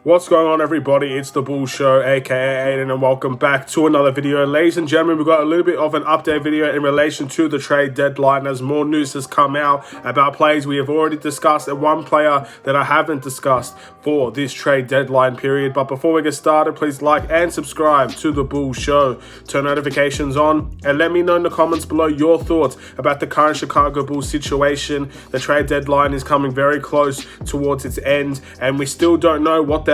What's going on, everybody? It's the Bull Show, aka Aidan, and welcome back to another video. Ladies and gentlemen, we've got a little bit of an update video in relation to the trade deadline as more news has come out about players we have already discussed and one player that I haven't discussed for this trade deadline period. But before we get started, please like and subscribe to the Bull Show. Turn notifications on and let me know in the comments below your thoughts about the current Chicago Bulls situation. The trade deadline is coming very close towards its end, and we still don't know what the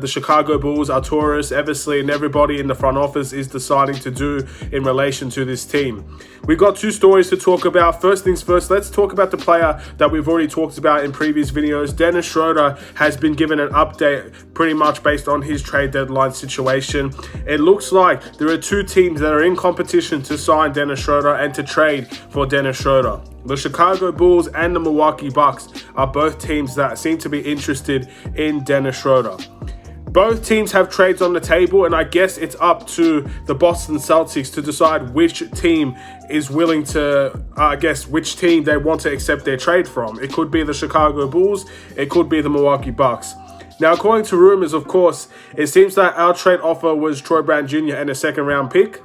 Chicago Bulls, Arturis, Eversley, and everybody in the front office is deciding to do in relation to this team. We've got two stories to talk about. First things first, let's talk about the player that we've already talked about in previous videos. Dennis Schroeder has been given an update pretty much based on his trade deadline situation. It looks like there are two teams that are in competition to sign Dennis Schroeder and to trade for Dennis Schroeder. The Chicago Bulls and the Milwaukee Bucks are both teams that seem to be interested in Dennis Schroeder. Both teams have trades on the table, and I guess it's up to the Boston Celtics to decide which team is willing to, which team they want to accept their trade from. It could be the Chicago Bulls, it could be the Milwaukee Bucks. Now, according to rumors, of course, it seems that our trade offer was Troy Brown Jr. and a second-round pick.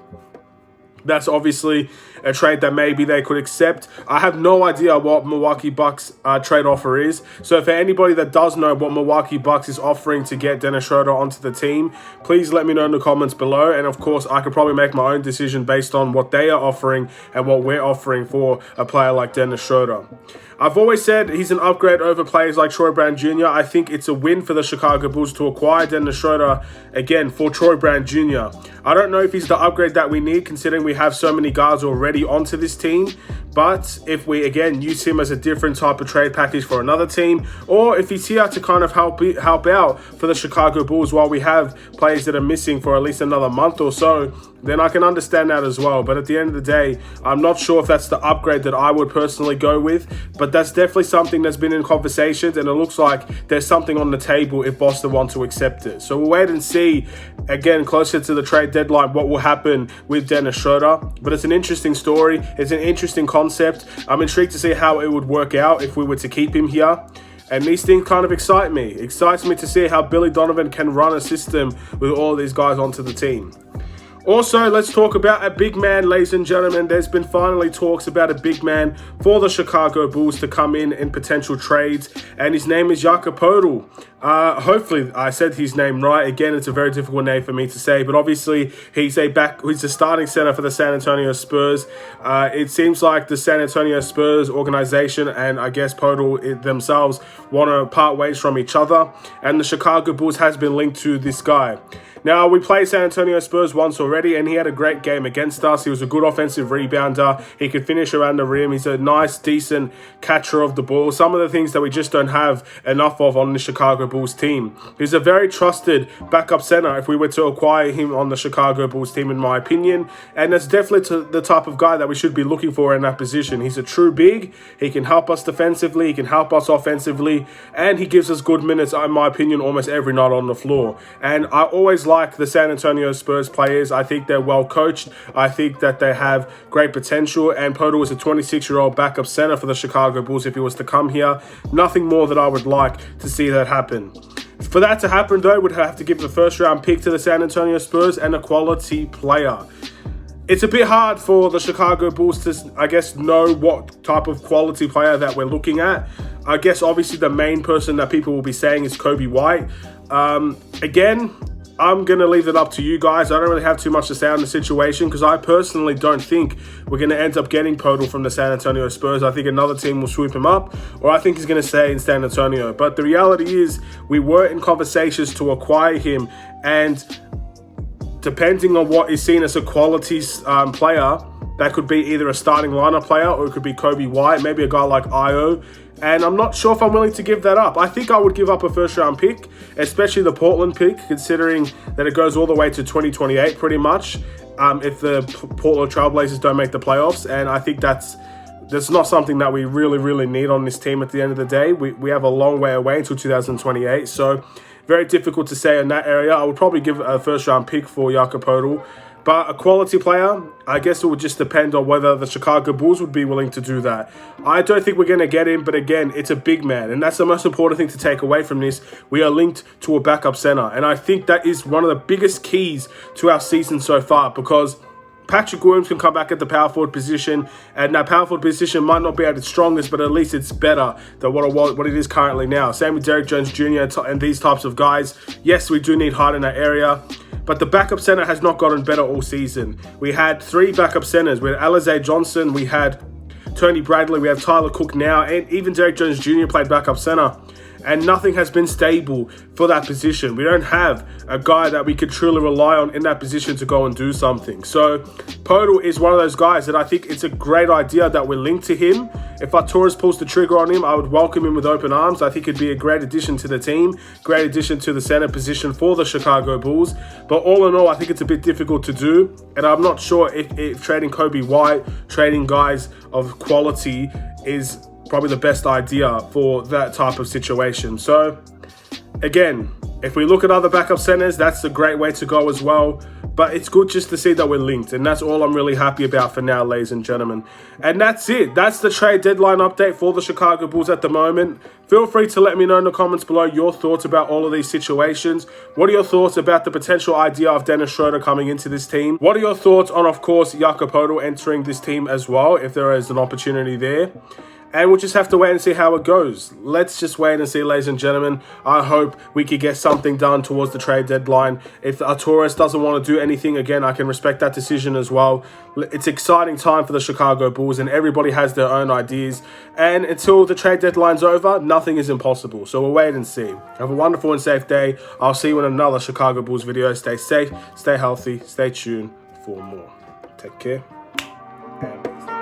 That's obviously a trade that maybe they could accept. I have no idea what Milwaukee Bucks trade offer is. So for anybody that does know what Milwaukee Bucks is offering to get Dennis Schroeder onto the team, please let me know in the comments below. And of course, I could probably make my own decision based on what they are offering and what we're offering for a player like Dennis Schroeder. I've always said he's an upgrade over players like Troy Brown Jr. I think it's a win for the Chicago Bulls to acquire Dennis Schroeder again for Troy Brown Jr. I don't know if he's the upgrade that we need, considering we have so many guards already onto this team. But if we, again, use him as a different type of trade package for another team, or if he's here to kind of help out for the Chicago Bulls while we have players that are missing for at least another month or so, then I can understand that as well. But at the end of the day, I'm not sure if that's the upgrade that I would personally go with, but that's definitely something that's been in conversations, and it looks like there's something on the table if Boston want to accept it. So we'll wait and see, again, closer to the trade deadline, what will happen with Dennis Schroeder. But it's an interesting story. It's an interesting concept. I'm intrigued to see how it would work out if we were to keep him here. And these things kind of excite me. It excites me to see how Billy Donovan can run a system with all these guys onto the team. Also, let's talk about a big man, ladies and gentlemen. There's been finally talks about a big man for the Chicago Bulls to come in potential trades, and his name is Jakob Poeltl. Hopefully I said his name right. Again, it's a very difficult name for me to say, but obviously he's a starting center for the San Antonio Spurs. It seems like the San Antonio Spurs organization and I guess Poeltl themselves want to part ways from each other, and the Chicago Bulls has been linked to this guy. Now, we played San Antonio Spurs once already, and he had a great game against us. He was a good offensive rebounder. He could finish around the rim. He's a nice, decent catcher of the ball. Some of the things that we just don't have enough of on the Chicago Bulls team. He's a very trusted backup center if we were to acquire him on the Chicago Bulls team, in my opinion. And that's definitely the type of guy that we should be looking for in that position. He's a true big. He can help us defensively. He can help us offensively. And he gives us good minutes, in my opinion, almost every night on the floor. And I always like the San Antonio Spurs players. I think they're well coached. I think that they have great potential, and Poeltl is a 26-year-old backup center for the Chicago Bulls if he was to come here. Nothing more that I would like to see that happen. For that to happen, though, we'd have to give the first-round pick to the San Antonio Spurs and a quality player. It's a bit hard for the Chicago Bulls to, I guess, know what type of quality player that we're looking at. I guess, obviously, the main person that people will be saying is Kobe White. Again, I'm going to leave it up to you guys. I don't really have too much to say on the situation because I personally don't think we're going to end up getting Poeltl from the San Antonio Spurs. I think another team will swoop him up, or I think he's going to stay in San Antonio. But the reality is we were in conversations to acquire him, and depending on what is seen as a quality player, that could be either a starting lineup player or it could be Kobe White, maybe a guy like Io. And I'm not sure if I'm willing to give that up. I think I would give up a first-round pick, especially the Portland pick, considering that it goes all the way to 2028 pretty much, if the Portland Trailblazers don't make the playoffs. And I think that's not something that we really need on this team at the end of the day. We have a long way away until 2028, so very difficult to say in that area. I would probably give a first-round pick for Jakob Poeltl. But a quality player, I guess it would just depend on whether the Chicago Bulls would be willing to do that. I don't think we're going to get him, but again, it's a big man. And that's the most important thing to take away from this. We are linked to a backup center. And I think that is one of the biggest keys to our season so far, because Patrick Williams can come back at the power forward position, and that power forward position might not be at its strongest, but at least it's better than what it is currently now. Same with Derrick Jones Jr. and these types of guys. Yes, we do need height in that area, but the backup center has not gotten better all season. We had 3 backup centers. We had Alize Johnson, we had Tony Bradley, we have Tyler Cook now, and even Derrick Jones Jr. played backup center. And nothing has been stable for that position. We don't have a guy that we could truly rely on in that position to go and do something. So Poeltl is one of those guys that I think it's a great idea that we're linked to him. If Arturas pulls the trigger on him, I would welcome him with open arms. I think it'd be a great addition to the team, great addition to the center position for the Chicago Bulls. But all in all, I think it's a bit difficult to do. And I'm not sure if trading Kobe White, trading guys of quality is probably the best idea for that type of situation. So again, if we look at other backup centers, that's a great way to go as well. But it's good just to see that we're linked, and that's all I'm really happy about for now, ladies and gentlemen. And that's it. That's the trade deadline update for the Chicago Bulls at the moment. Feel free to let me know in the comments below your thoughts about all of these situations. What are your thoughts about the potential idea of Dennis Schroeder coming into this team? What are your thoughts on, of course, Jakob Poeltl entering this team as well, if there is an opportunity there? And we'll just have to wait and see how it goes. Let's just wait and see, ladies and gentlemen. I hope we could get something done towards the trade deadline. If Arturas doesn't want to do anything, again, I can respect that decision as well. It's an exciting time for the Chicago Bulls, and everybody has their own ideas. And until the trade deadline's over, nothing is impossible. So we'll wait and see. Have a wonderful and safe day. I'll see you in another Chicago Bulls video. Stay safe, stay healthy, stay tuned for more. Take care, and peace.